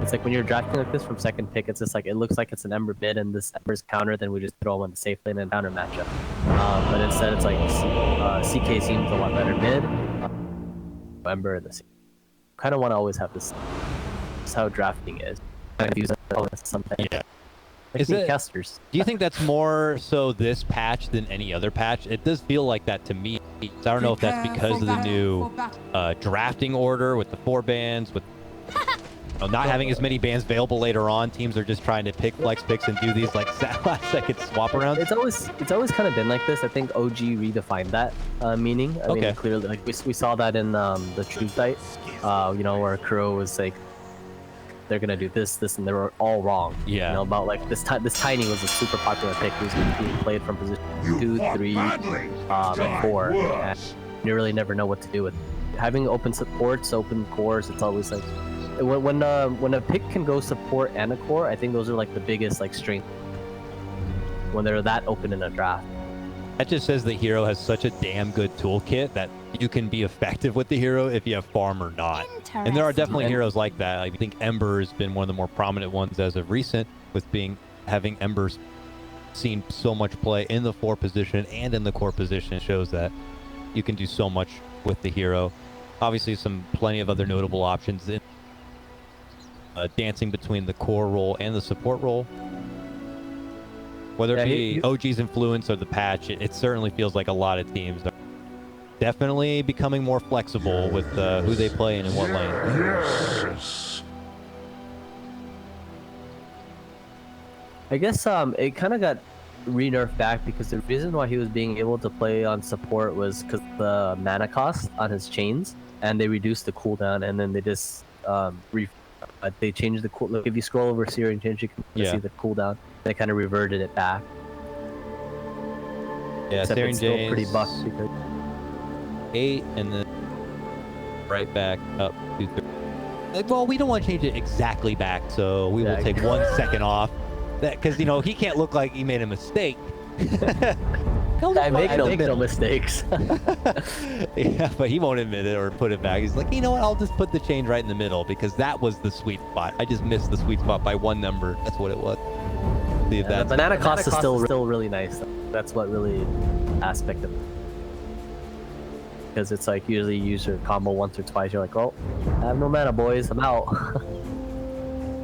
It's like when you're drafting like this from second pick, it's just like it looks like it's an Ember mid and this Ember's counter, then we just throw on the safe lane and counter matchup. But instead, it's like CK seems a lot better mid. Ember in the safe. Kind of want to always have this. That's how drafting is. Kind of use it something. Yeah. Like Is it casters? Do you think that's more so this patch than any other patch? It does feel like that to me. So I don't know if that's because of the new drafting order with the 4 bans, with not having as many bans available later on. Teams are just trying to pick flex picks and do these like last second swap arounds. It's always kind of been like this. I think OG redefined that meaning. I mean, clearly, like we saw that in the True Fight, you know, where Kuro was like, they're gonna do this, and they were all wrong. Yeah. You know, about like this Tiny was a super popular pick who's being played from position 2, 3, and 4, and you really never know what to do with it. Having open supports, open cores, it's always like when a pick can go support and a core, I think those are like the biggest like strength when they're that open in a draft. That just says the hero has such a damn good toolkit that you can be effective with the hero if you have farm or not. And there are definitely heroes like that. I think Ember has been one of the more prominent ones as of recent, with having Ember's seen so much play in the 4 position and in the core position. It shows that you can do so much with the hero. Obviously, plenty of other notable options in dancing between the core role and the support role. Whether it be OG's influence or the patch, it certainly feels like a lot of teams are definitely becoming more flexible with who they play and in what lane. Yes. I guess it kind of got re-nerfed back because the reason why he was being able to play on support was because the mana cost on his chains, and they reduced the cooldown, and then they just they changed the cool. If you scroll over Series and change, you can see the cooldown. They kind of reverted it back. Yeah, except it's still pretty buffed because 8 and then right back up to 3. Well, we don't want to change it exactly back, so we will take 1 second off. That because you know he can't look like he made a mistake. I make no mistakes. Yeah, but he won't admit it or put it back. He's like, you know what? I'll just put the change right in the middle because that was the sweet spot. I just missed the sweet spot by 1 number. That's what it was. See if the banana cost is still really nice. That's what really aspect of it. Because it's like usually you use your combo once or twice. You're like, oh, I have no mana, boys. I'm out.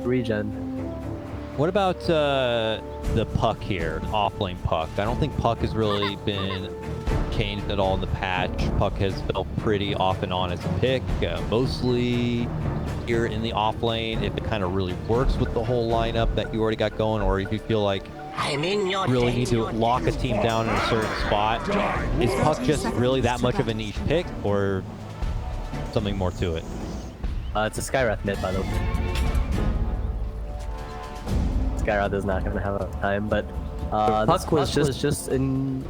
Regen. What about the puck here, the offlane puck? I don't think puck has really been changed at all in the patch. Puck has felt pretty off and on as a pick, mostly here in the offlane. If it kind of really works with the whole lineup that you already got going, or if you feel like you really need to lock a team down in a certain spot, is puck just really that much of a niche pick, or something more to it? It's a Skywrath mid, by the way. Skywrath is not going to have a time, but puck was just in.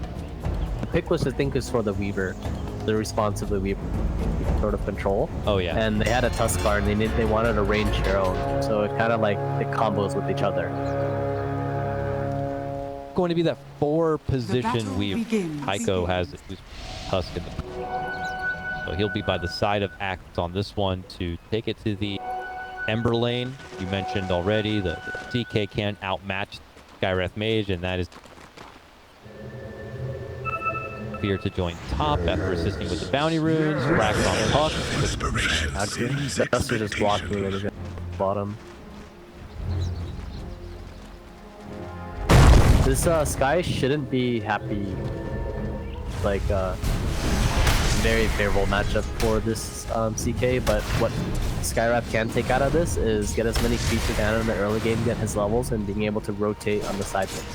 The pick was, I think, is for the Weaver, the responsibly Weaver sort of control. Oh yeah. And they had a Tuskar, and they wanted a range hero, so it kind of like it combos with each other. Going to be that 4 position Weaver. Tycho has it. Tusk in the. So he'll be by the side of Axe on this one to take it to the Ember lane. You mentioned already the CK can't outmatch Skywrath Mage, and that is Fear to join top after assisting with the bounty runes. Cracks on puck. Duster just blocked me when he got bottom. This Sky shouldn't be happy. Like very favorable matchup for this CK, but what Skywrath can take out of this is get as many creatures down in the early game, get his levels, and being able to rotate on the side lane.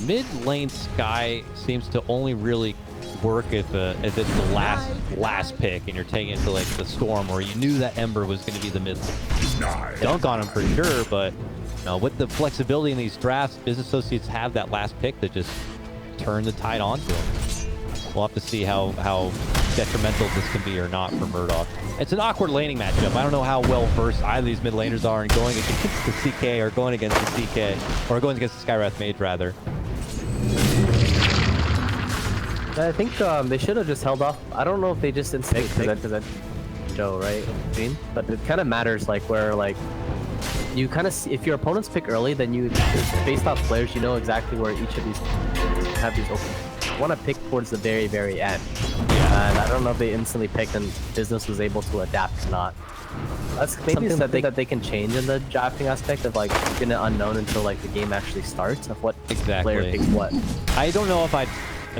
Mid lane Sky seems to only really work if it's the last pick and you're taking it to like the Storm, where you knew that Ember was going to be the mid lane. Dunk on him for sure, but you know, with the flexibility in these drafts, Business Associates have that last pick to just turn the tide onto him. We'll have to see how detrimental this can be or not for Murdoch. It's an awkward laning matchup. I don't know how well versed either of these mid laners are in going against the CK or going against the CK, or going against the Skywrath Mage rather. I think they should have just held off. I don't know if they just didn't say because show, right? Between, but it kind of matters like where like you kind of see if your opponents pick early, then you based off players, you know exactly where each of these have these open. You want to pick towards the very end. And I don't know if they instantly picked and business was able to adapt or not. That's maybe something that they can change in the drafting aspect of like keeping it unknown until like the game actually starts of what player picks what. I don't know if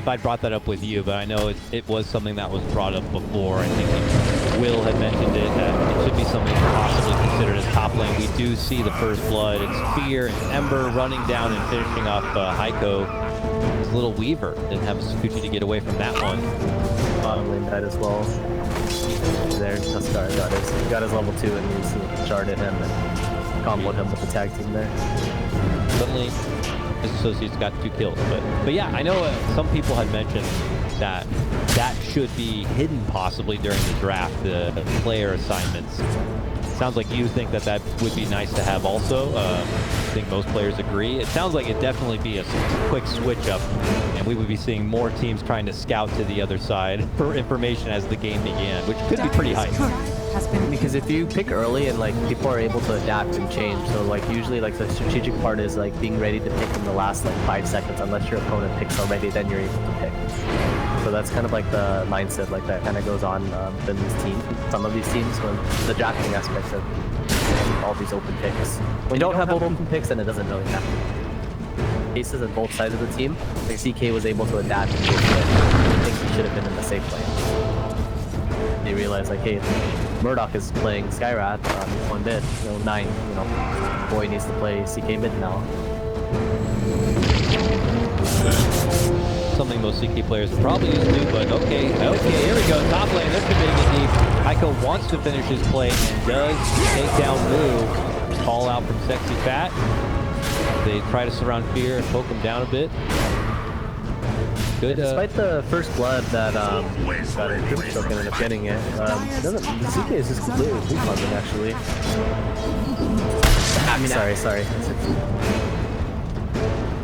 I brought that up with you, but I know it was something that was brought up before. I think Will had mentioned it, that it should be something possibly considered as top lane. We do see the first blood. It's Fear and Ember running down and finishing off Heiko. His little Weaver didn't have Sakuchi to get away from that one. Bottom lane died as well. There, Tuskar got his level 2 and he charted him and comboed him with the tag team there. Suddenly, his associates got 2 kills. But yeah, I know some people had mentioned that should be hidden possibly during the draft, the player assignments. Sounds like you think that would be nice to have also. I think most players agree. It sounds like it'd definitely be a quick switch up, and we would be seeing more teams trying to scout to the other side for information as the game began, which could be pretty hype. Because if you pick early and like people are able to adapt and change, so like usually like the strategic part is like being ready to pick in the last like 5 seconds. Unless your opponent picks already, then you're able to pick. So that's kind of like the mindset like that kind of goes on within these teams. Some of these teams, when the drafting aspects of all these open picks. When you don't have open picks, then it doesn't really happen. Cases on both sides of the team, like CK was able to adapt and change it. I think he should have been in the safe lane. They realized like, hey, Murdoch is playing Skyrath on one mid, 9, boy needs to play CK mid now. Something most CK players are probably used to, but okay, here we go. Top lane, they're committing it deep. Heiko wants to finish his play and does take down Moo. Call out from Sexy Fat. They try to surround Fear and poke him down a bit. Good. Despite the first blood that Grimstroke ended up getting it, the CK is just completely defunding actually. Sorry.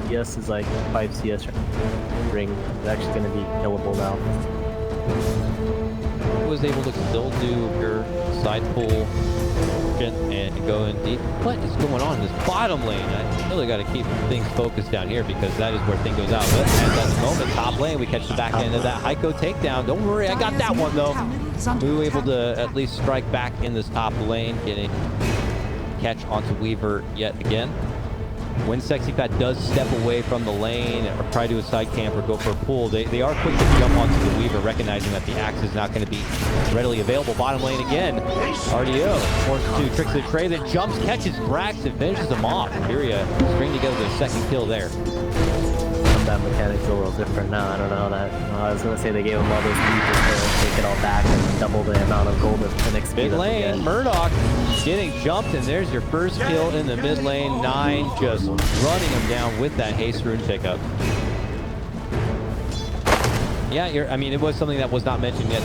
CS is like 5 CS ring. It's actually going to be killable now. Was able to still do your side pull and go in deep. What is going on in this bottom lane? I really got to keep things focused down here because that is where things goes out. But at that moment, top lane, we catch the back end of that Heiko takedown. Don't worry, I got that one though. We were able to at least strike back in this top lane, getting catch onto Weaver yet again. When Sexy Fat does step away from the lane or try to do a side camp or go for a pull, they are quick to jump onto the Weaver, recognizing that the axe is not going to be readily available. Bottom lane again. RDO forced to trick the tray, then jumps, catches Brax, and finishes him off. Furia string together the second kill there. Combat mechanics are a little different now. I don't know that. I was going to say they gave him all those features to take it all back and double the amount of gold and XP. Mid lane, Murdoch getting jumped, and there's your first kill in the mid lane. 9 just running him down with that haste rune pickup. Yeah, I mean, it was something that was not mentioned yet.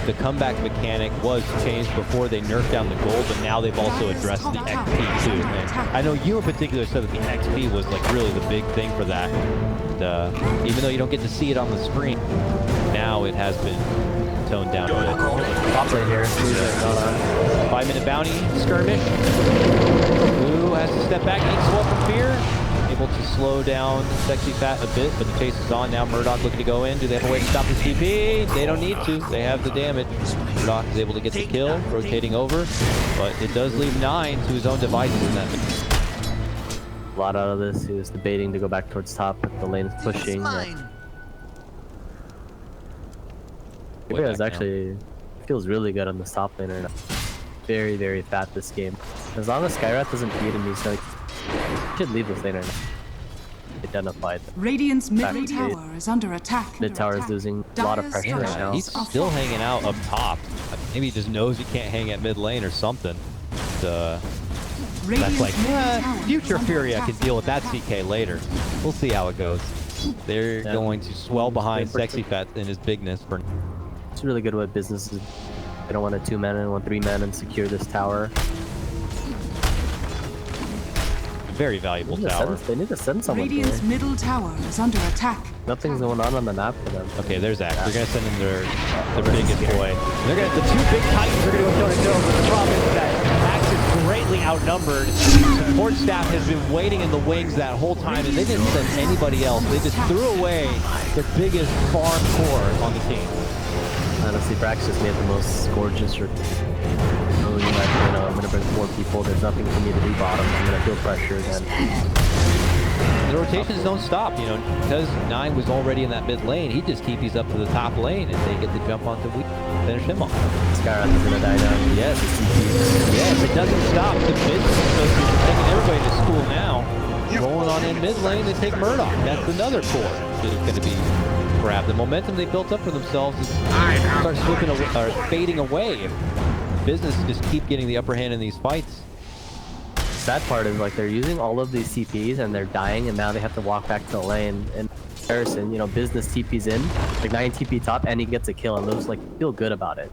The comeback mechanic was changed before they nerfed down the gold, but now they've also addressed the XP too. And I know you in particular said that the XP was like really the big thing for that. And, even though you don't get to see it on the screen, now it has been toned down a bit. Top lane here. 5-minute bounty skirmish. Who has to step back, needs swap from Fear. Able to slow down Sexy Fat a bit, but the chase is on now. Murdoch looking to go in. Do they have a way to stop this TP? They don't need to. They have the damage. Murdoch is able to get the kill, rotating over, but it does leave 9 to his own devices in that. A lot out of this. He was debating to go back towards top, but the lane is pushing. Furia is actually feels really good on the top lane right now. Very, very fat this game. As long as Skyrath doesn't beat him, he's like should leave this lane right now. Identified. Radiant's mid tower is under attack. Mid tower is losing a lot of pressure right now. He's still hanging out up top. Maybe he just knows he can't hang at mid lane or something. That's like, future Furia can deal with that CK later. We'll see how it goes. They're going to swell behind Sexy Fat in his bigness. It's really good with businesses. They don't want a 2-man and 3-man and secure this tower. very valuable tower. They need to send someone Radiant's here. middle tower is under attack. Nothing's going on the map for them. Okay, there's Axe. They're gonna send in their biggest boy. They're gonna the two big titans are gonna go toe to toe. But the problem is that Axe is greatly outnumbered. Support staff has been waiting in the wings that whole time, and they didn't send anybody else. They just threw away their biggest farm core on the team. Honestly, Brax just made the most gorgeous. I'm gonna bring 4 people. There's nothing for me to do bottom. I'm gonna feel pressure again. The rotations don't stop, you know, because 9 was already in that mid lane. He just TPs up to the top lane, and they get to jump onto we finish him off. Skyrock is gonna die now. Yes, yes, it doesn't stop. The mid association taking everybody to school now. Rolling on in mid lane, they take Murdoch. That's another core that is going to be grabbed. The momentum they built up for themselves is starts slipping away, or fading away. Business just keep getting the upper hand in these fights. Sad part is like they're using all of these CPs and they're dying, and now they have to walk back to the lane. In comparison, you know, Business TP's in, like 9 TP top, and he gets a kill, and those like feel good about it.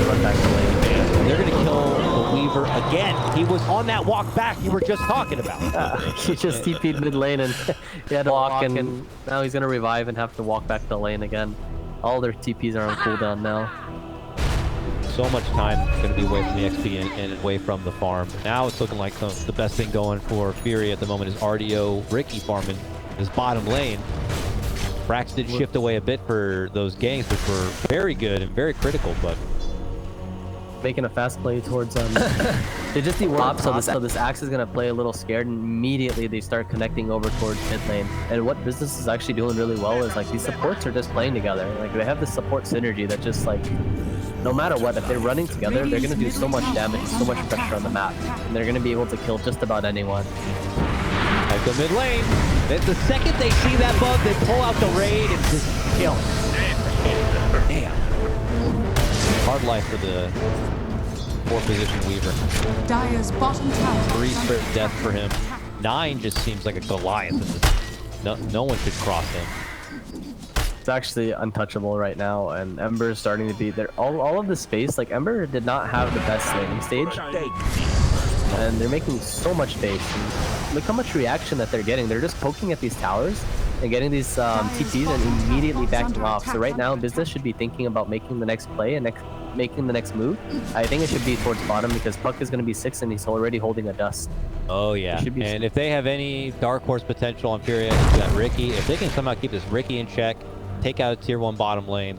Run back to the lane. They're gonna kill the Weaver again. He was on that walk back you were just talking about. He just TP'd mid lane and he had to walk, and now he's gonna revive and have to walk back to the lane again. All their TPs are on cooldown now. So much time going to be away from the XP and away from the farm. Now it's looking like the best thing going for Furia at the moment is RDO Ricky farming his bottom lane. Brax did shift away a bit for those ganks, which were very good and very critical, but making a fast play towards they just de-warp, so this Axe is gonna play a little scared, and immediately they start connecting over towards mid lane. And what Business is actually doing really well is like these supports are just playing together. Like they have this support synergy that just like no matter what, if they're running together, they're gonna do so much damage, so much pressure on the map, and they're gonna be able to kill just about anyone. At the mid lane, the second they see that bug, they pull out the raid and just kill it. Damn. Hard life for the 4th position Weaver. Dire's bottom tower. 3 sprint death for him. 9 just seems like a Goliath. No one could cross him. It's actually untouchable right now, and Ember is starting to be there. All of the space, like Ember did not have the best laning stage, and they're making so much space. And look how much reaction that they're getting. They're just poking at these towers and getting these TPs and immediately backing off. So right now, Business should be thinking about making the next play and making the next move. I think it should be towards bottom because Puck is going to be 6 and he's already holding a dust. Oh yeah, and if they have any Dark Horse potential on Furia, it's that Ricky. If they can somehow keep this Ricky in check, take out a tier 1 bottom lane.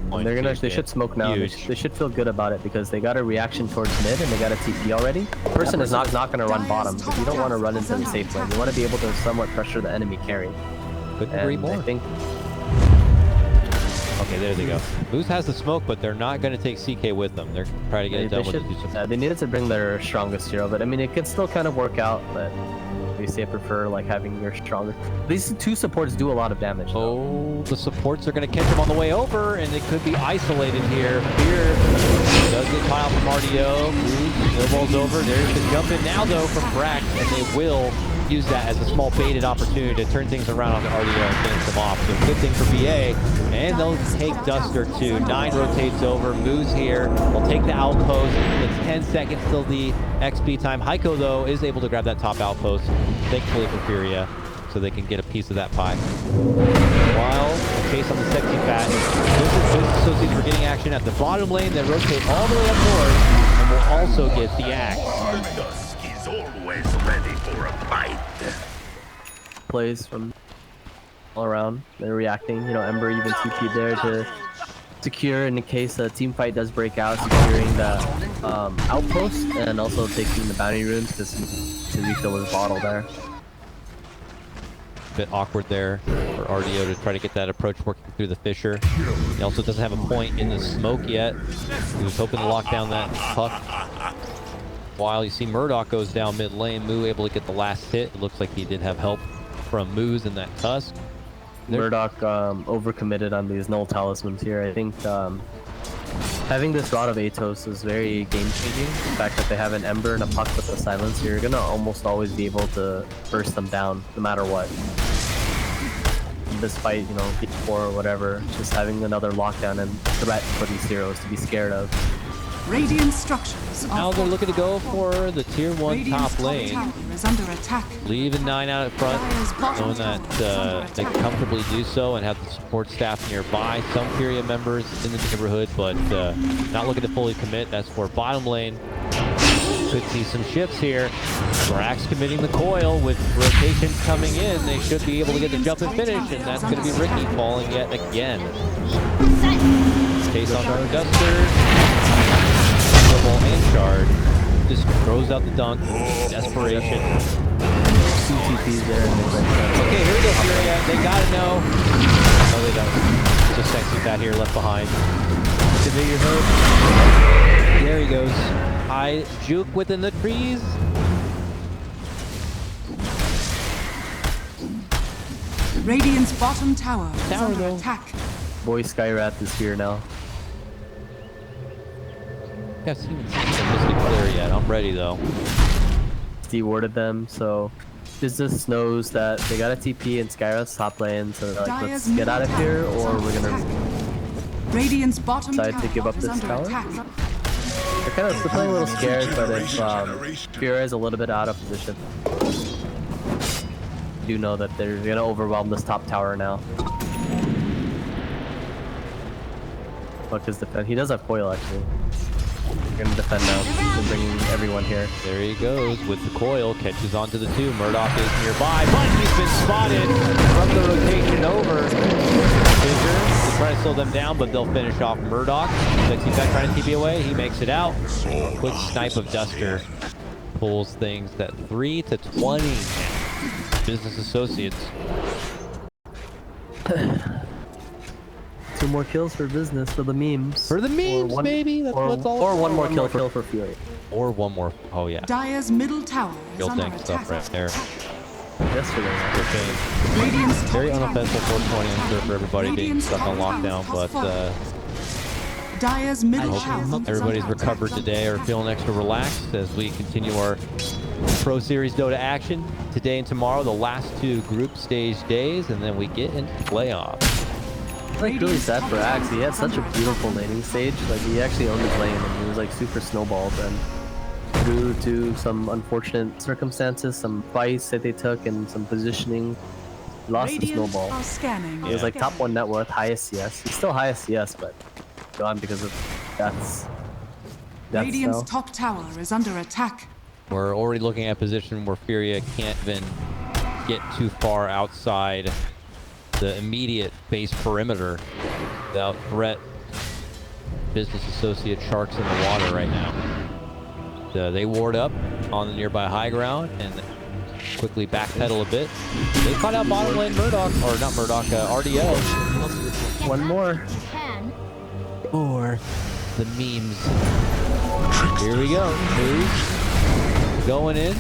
They should smoke now. They should feel good about it because they got a reaction towards mid and they got a TP already. The person is not going to run bottom because you don't want to run into the safe lane. You want to be able to somewhat pressure the enemy carry. Couldn't agree more. I think. Okay, there they go. Moose has the smoke, but they're not going to take CK with them. They're trying to get it done with they needed to bring their strongest hero, but I mean, it could still kind of work out, but obviously I prefer like having your strongest. These 2 supports do a lot of damage. Oh, the supports are going to catch him on the way over, and it could be isolated here. Fear does get Kyle from RDO. Snowball's over. There's the jump in now, though, from Brax, and they will use that as a small baited opportunity to turn things around on the RDO and finish them off. So good thing for BA, and they'll take Duster too. 9 rotates over, moves here. They'll take the outpost. It's 10 seconds till the XP time. Heiko, though, is able to grab that top outpost, thankfully for Furia, so they can get a piece of that pie. While the chase on the sexy fat, business associates for getting action at the bottom lane, then rotate all the way up north, and will also get the Axe. Always ready for a fight. Plays from all around. They're reacting. You know, Ember even TP'd there to secure in the case a team fight does break out, securing the outpost and also taking the bounty runes because to refill his bottle there. Bit awkward there for RDO to try to get that approach working through the Fissure. He also doesn't have a point in the smoke yet. He was hoping to lock down that Puck. While you see Murdoch goes down mid lane, Moo able to get the last hit. It looks like he did have help from Moose in that Tusk. Murdoch overcommitted on these null talismans here. I think having this Rod of Atos is very game-changing. The fact that they have an Ember and a Puck with the silence, you're gonna almost always be able to burst them down no matter what. In this fight, you know, P4 or whatever, just having another lockdown and threat for these heroes to be scared of. Radiant structures are Now they're looking to go for the tier 1 Radiant's top lane. tower is under attack. Leaving 9 out at front, Dire's bottom knowing tower that is under they attack. can comfortably do so and have the support staff nearby. Some Furia members in the neighborhood, but not looking to fully commit. That's for bottom lane. Could see some shifts here. Brax committing the coil with rotations coming in. They should be able to get the jump and finish, and that's going to be Ricky falling yet again. Chase on our Duster. Double and shard. Just throws out the dunk. Desperation. Two TPs there. And Okay, here we go, Furia. They gotta know. No, they don't. Just sexy fat here left behind. Activate your hook. There he goes. High juke within the trees. Radiant's bottom tower is Tower, under though. attack. Boy, Skywrath is here now. Yes, even Mystic Clear yet. I'm ready though. Dewarded them, so Business knows that they got a TP in Skywrath's top lane, so they're like, let's get out of here, or we're gonna Radiant's bottom decide tower to give up is this under tower. attack. They're playing a little scared, but if Furia is a little bit out of position, you do know that they're gonna overwhelm this top tower now. Fuck his defense. He does have foil actually. They're gonna defend now. They're bringing everyone here. There he goes with the coil. Catches onto the 2. Murdoch is nearby, but he's been spotted from the rotation over. Fissure to try to slow them down, but they'll finish off Murdoch. Sexy back trying to TP away. He makes it out. Quick snipe of Duster pulls things at 3-20. Business Associates. 2 more kills for Business for the memes. For the memes, baby. That's what's all. Or one more kill for Fury. Or one more. Oh yeah. Dire's middle tower is Real under tank attack. stuff right there. Yesterday. Radiant's top Very tower unoffensive 420, I'm sure, for everybody being Radiant's stuck on top lockdown, tower but Dire's I middle hope tower is everybody's under recovered attack. today or feeling extra relaxed as we continue our Pro Series Dota action today and tomorrow, the last 2 group stage days, and then we get into playoffs. It's like really sad for Axe. He had such a beautiful laning stage. Like he actually owned his lane and he was like super snowballed, and due to some unfortunate circumstances, some fights that they took and some positioning, he lost the Radiant snowball. are scanning. He was like top 1 net worth, highest CS. He's still highest CS, but gone because of that's Radiant's now. top tower is under attack. We're already looking at a position where Furia can't even get too far outside the immediate base perimeter without threat. Business Associate Sharks in the water right now. They ward up on the nearby high ground and quickly backpedal a bit. They caught out bottom lane Murdoch, or not Murdoch, RDO. One more. Or the memes. Here we go. Moves. Going in.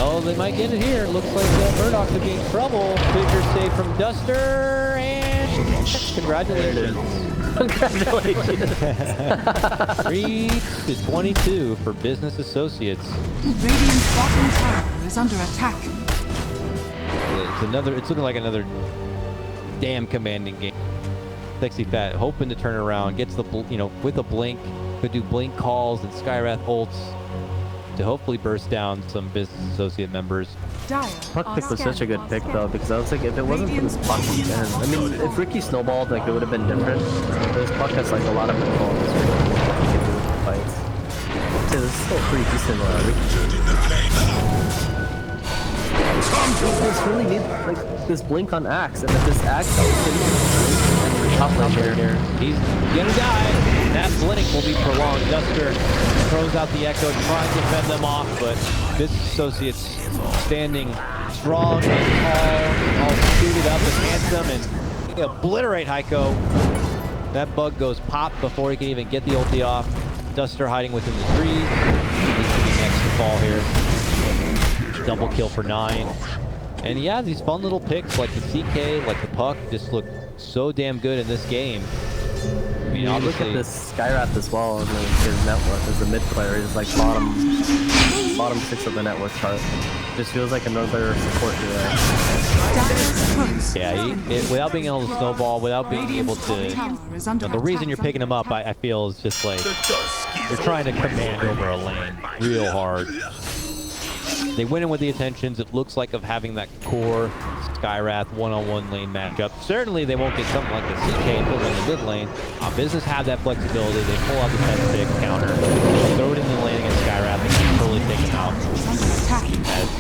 Oh, they might get it here. Looks like Murdoch could be in trouble. Fissure save from Duster, and congratulations. Congratulations. 3-22 for Business Associates. Radiant's bottom tower is under attack. It's looking like another damn commanding game. Sexy Fat hoping to turn around, gets the with a blink, could do blink calls and Skywrath ults to hopefully burst down some Business Associate members. Dire Puck are pick was such a good scanning. pick though, because I was like, if it wasn't for this puck, then I mean, if Ricky snowballed, like it would have been different. But this puck has like a lot of control. He can do with the fights. So this is still pretty decent. Ricky just really need like this blink on Axe, and if this Axe top lane here. He's gonna die. That blink will be prolonged. Duster throws out the echo, trying to fend them off, but Business Associates standing strong and tall, all suited up and handsome, and obliterate Heiko. That bug goes pop before he can even get the ulti off. Duster hiding within the trees. He's to be next to fall here. Double kill for 9. And yeah, these fun little picks like the CK, like the puck, just look so damn good in this game. I mean, mean, Look obviously, at this Skyrath as well in his network as a mid player. He's like bottom 6 of the network chart. Just feels like another support hero. yeah, without being able to snowball, without being able to, the reason you're picking him up, I feel, is just like you're trying to command over a lane real hard. They went in with the intentions, it looks like, of having that core Skyrath one-on-one lane matchup. Certainly, they won't get something like the CK and put him in the mid lane. Business have that flexibility. They pull out the 10-6 counter, throw it in the lane against Skyrath, and can totally take him out.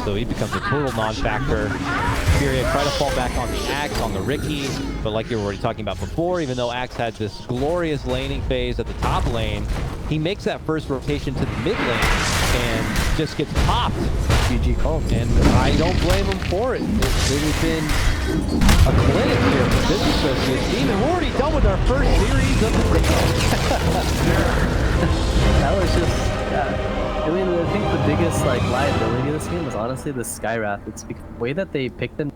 So he becomes a total non-factor. Furia try to fall back on the Axe, on the Ricky, but like you were already talking about before, even though Axe had this glorious laning phase at the top lane, he makes that first rotation to the mid lane and just gets popped. GG called. And I don't blame him for it. It has been a clinic here for this associate team, and we're already done with our first series of the day. That was just, yeah. I mean, I think the biggest like liability of this game was honestly the Skyrath. It's because the way that they picked him